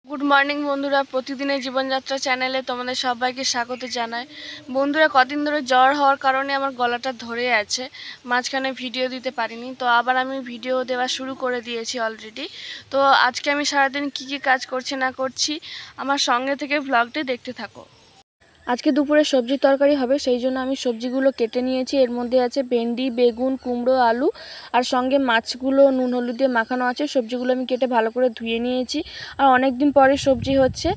Good morning বন্ধুরা, প্রতিদিনের জীবনযাত্রা চ্যানেলে তোমাদের সবাইকে স্বাগত জানাই। বন্ধুরা, কদিন ধরে জ্বর হওয়ার কারণে আমার গলাটা ধরে আছে, মাঝখানে ভিডিও দিতে পারিনি। তো আবার আমি ভিডিও দেওয়া শুরু করে দিয়েছি অলরেডি। তো আজকে আমি সারাদিন কি কি কাজ করছি না করছি আমার সঙ্গে থেকে ব্লগটি দেখতে থাকো। আজকে দুপুরে সবজির তরকারি হবে, সেই জন্য আমি সবজিগুলো কেটে নিয়েছি। এর মধ্যে আছে ভেন্ডি, বেগুন, কুমড়ো, আলু আর সঙ্গে মাছগুলো নুন হলুদ দিয়ে মাখানো আছে। সবজিগুলো আমি কেটে ভালো করে ধুয়ে নিয়েছি, আর অনেক দিন পরে সবজি হচ্ছে।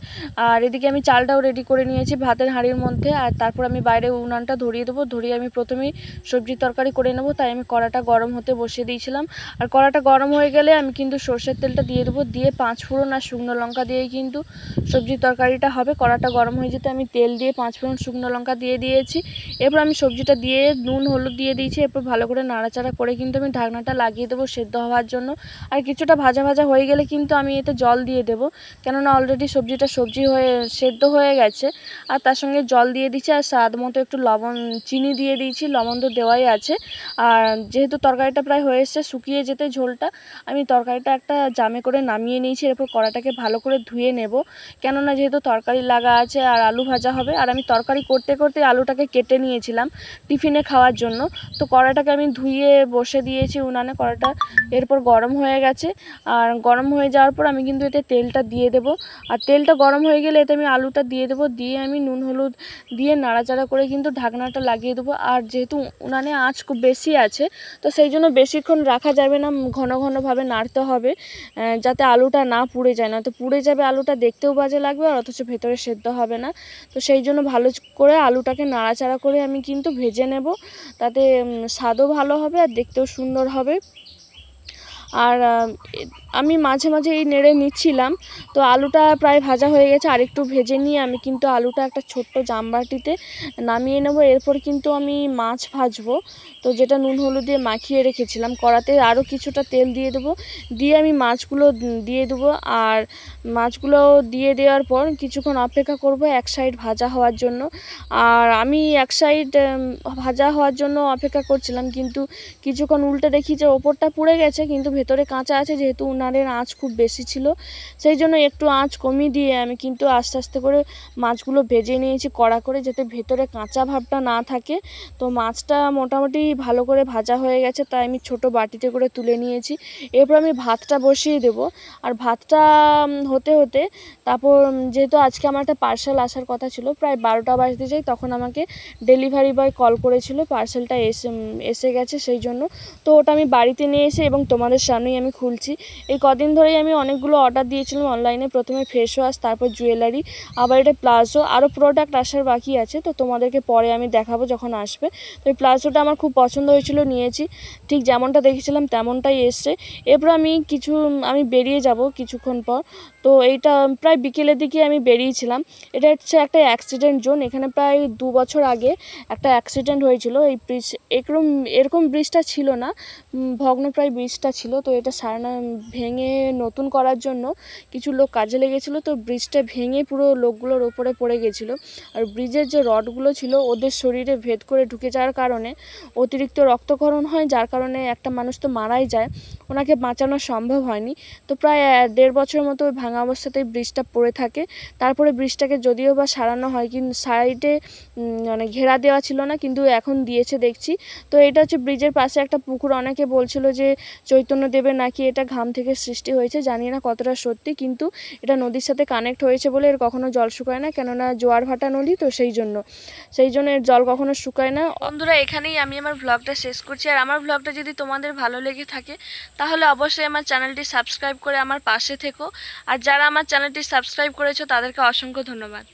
আর এদিকে আমি চালটাও রেডি করে নিয়েছি ভাতের হাঁড়ির মধ্যে। আর তারপর আমি বাইরে উনানটা ধরিয়ে দেবো। ধরিয়ে আমি প্রথমেই সবজির তরকারি করে নেব, তাই আমি কড়াটা গরম হতে বসিয়ে দিয়েছিলাম। আর কড়াটা গরম হয়ে গেলে আমি কিন্তু সর্ষের তেলটা দিয়ে দেবো। দিয়ে 5 ফোড়ন আর শুকনো লঙ্কা দিয়েই কিন্তু সবজির তরকারিটা হবে। কড়াটা গরম হয়ে যেতে আমি তেল দিয়ে 5 ফোড়ন শুকনো লঙ্কা দিয়ে দিয়েছি। এরপর আমি সবজিটা দিয়ে নুন হলুদ দিয়ে দিয়েছি। এরপর ভালো করে নাড়াচাড়া করে কিন্তু আমি ঢাকনাটা লাগিয়ে দেবো সেদ্ধ হওয়ার জন্য। আর কিছুটা ভাজা ভাজা হয়ে গেলে কিন্তু আমি এতে জল দিয়ে দেবো, কেননা অলরেডি সবজিটা সেদ্ধ হয়ে গেছে। আর তার সঙ্গে জল দিয়ে দিচ্ছি, আর স্বাদ মতো একটু চিনি দিয়ে দিয়েছি। লবণ তো দেওয়াই আছে। আর যেহেতু তরকারিটা প্রায় হয়ে এসছে, শুকিয়ে যেতে ঝোলটা, আমি তরকারিটা একটা জামে করে নামিয়ে নিয়েছি। এরপর কড়াটাকে ভালো করে ধুয়ে নেব, কেননা যেহেতু তরকারি লাগা আছে আর আলু ভাজা হবে। আর আমি তরকারি করতে করতে আলুটাকে কেটে নিয়েছিলাম টিফিনে খাওয়ার জন্য। তো কড়াটাকে আমি ধুয়ে বসে দিয়েছি উনানে। কড়াটা এরপর গরম হয়ে গেছে, আর গরম হয়ে যাওয়ার পর আমি কিন্তু এতে তেলটা দিয়ে দেব। আর তেলটা গরম হয়ে গেলে এতে আমি আলুটা দিয়ে দেবো। দিয়ে আমি নুন হলুদ দিয়ে নাড়াচাড়া করে কিন্তু ঢাকনাটা লাগিয়ে দেবো। আর যেহেতু উনানে আঁচ খুব বেশি আছে, তো সেই জন্য বেশিক্ষণ রাখা যাবে না, ঘন ঘনভাবে নাড়তে হবে, যাতে আলুটা না পুড়ে যায়। না তো পুড়ে যাবে, আলুটা দেখতেও বাজে লাগবে আর অথচ ভেতরে সেদ্ধ হবে না। তো সেই জন্য ভালো করে আলুটাকে নাড়াচাড়া করে আমি কিন্তু ভেজে নেব, তাতে স্বাদও ভালো হবে আর দেখতেও সুন্দর হবে। আর আমি মাঝে মাঝে এই নেড়ে নিচ্ছিলাম। তো আলুটা প্রায় ভাজা হয়ে গেছে, আর একটু ভেজে নিয়ে আমি কিন্তু আলুটা একটা ছোট্ট জামবাটিতে নামিয়ে নেব। এরপর কিন্তু আমি মাছ ভাজবো, তো যেটা নুন হলুদ দিয়ে মাখিয়ে রেখেছিলাম। কড়াতে আরও কিছুটা তেল দিয়ে দেবো, দিয়ে আমি মাছগুলো দিয়ে দেবো। আর মাছগুলো দিয়ে দেওয়ার পর কিছুক্ষণ অপেক্ষা করব এক সাইড ভাজা হওয়ার জন্য। আর আমি এক সাইড ভাজা হওয়ার জন্য অপেক্ষা করছিলাম, কিন্তু কিছুক্ষণ উল্টে দেখি যে ওপরটা পুড়ে গেছে কিন্তু ভেতরে কাঁচা আছে। যেহেতু উনানের আঁচ খুব বেশি ছিল, সেই জন্য একটু আঁচ কমিয়ে দিয়ে আমি কিন্তু আস্তে আস্তে করে মাছগুলো ভেজে নিয়েছি কড়া করে, যাতে ভেতরে কাঁচা ভাবটা না থাকে। তো মাছটা মোটামুটি ভালো করে ভাজা হয়ে গেছে, তাই আমি ছোট বাটিতে করে তুলে নিয়েছি। এরপর আমি ভাতটা বসিয়ে দেব। আর ভাতটা হতে হতে তারপর যেহেতু আজকে আমার একটা পার্সেল আসার কথা ছিল, প্রায় 12টা বাজতে যাই, তখন আমাকে ডেলিভারি বয় কল করেছিল, পার্সেলটা এসে গেছে সেই জন্য। তো ওটা আমি বাড়িতে নিয়ে এসে এবং তোমাদের সামনেই আমি খুলছি। এই কদিন ধরেই আমি অনেকগুলো অর্ডার দিয়েছিলাম অনলাইনে, প্রথমে ফেস ওয়াশ, তারপর জুয়েলারি, আবার এটা প্লাজো, আরও প্রোডাক্ট আসার বাকি আছে। তো তোমাদেরকে পরে আমি দেখাবো যখন আসবে। তো এই প্লাজোটা আমার খুব পছন্দ হয়েছিল, নিয়েছি। ঠিক যেমনটা দেখেছিলাম তেমনটাই এসছে। এরপর আমি বেরিয়ে যাব কিছুক্ষণ পর। তো এইটা প্রায় বিকেলের দিকে আমি বেরিয়েছিলাম। এটা হচ্ছে একটা অ্যাক্সিডেন্ট জোন। এখানে প্রায় 2 বছর আগে একটা অ্যাক্সিডেন্ট হয়েছিল। এই ব্রিজ এরকম ব্রিজটা ছিল না, ভগ্নপ্রায় ব্রিজটা ছিল। তো এটা ভেঙে নতুন করার জন্য কিছু লোক কাজে লেগেছিলো। তো ব্রিজটা ভেঙে পুরো লোকগুলোর ওপরে পড়ে গেছিলো। আর ব্রিজের যে রডগুলো ছিল ওদের শরীরে ভেদ করে ঢুকে যাওয়ার কারণে অতিরিক্ত রক্তক্ষরণ হয়, যার কারণে একটা মানুষ তো মারাই যায়, ওনাকে বাঁচানো সম্ভব হয়নি। তো প্রায় 1.5 বছরের মতো ওই ভাঙা অবস্থাতেই ব্রিজটা পড়ে থাকে। তারপরে ব্রিজটাকে যদিও বা সারানো হয়, কিন্তু সাইডে মানে ঘেরা দেওয়া ছিল না, কিন্তু এখন দিয়েছে দেখছি। তো এটা হচ্ছে ব্রিজের পাশে একটা পুকুর। অনেকে বলছিল যে চৈতন্যদেবের নাকি এটা ঘাম থেকে সৃষ্টি হয়েছে, জানি না কতটা সত্যি, কিন্তু এটা নদীর সাথে কানেক্ট হয়েছে বলে এর কখনো জল শুকায় না, কেননা জোয়ার ভাটা নদী, তো সেই জন্য এর জল কখনো শুকায় না। বন্ধুরা, এখানেই আমি আমার ব্লগটা শেষ করছি। আর আমার ব্লগটা যদি তোমাদের ভালো লেগে থাকে, তাহলে অবশ্যই আমার চ্যানেলটি সাবস্ক্রাইব করে আমার পাশে থেকো। আর যারা আমার চ্যানেলটি সাবস্ক্রাইব করেছো তাদেরকে অসংখ্য ধন্যবাদ।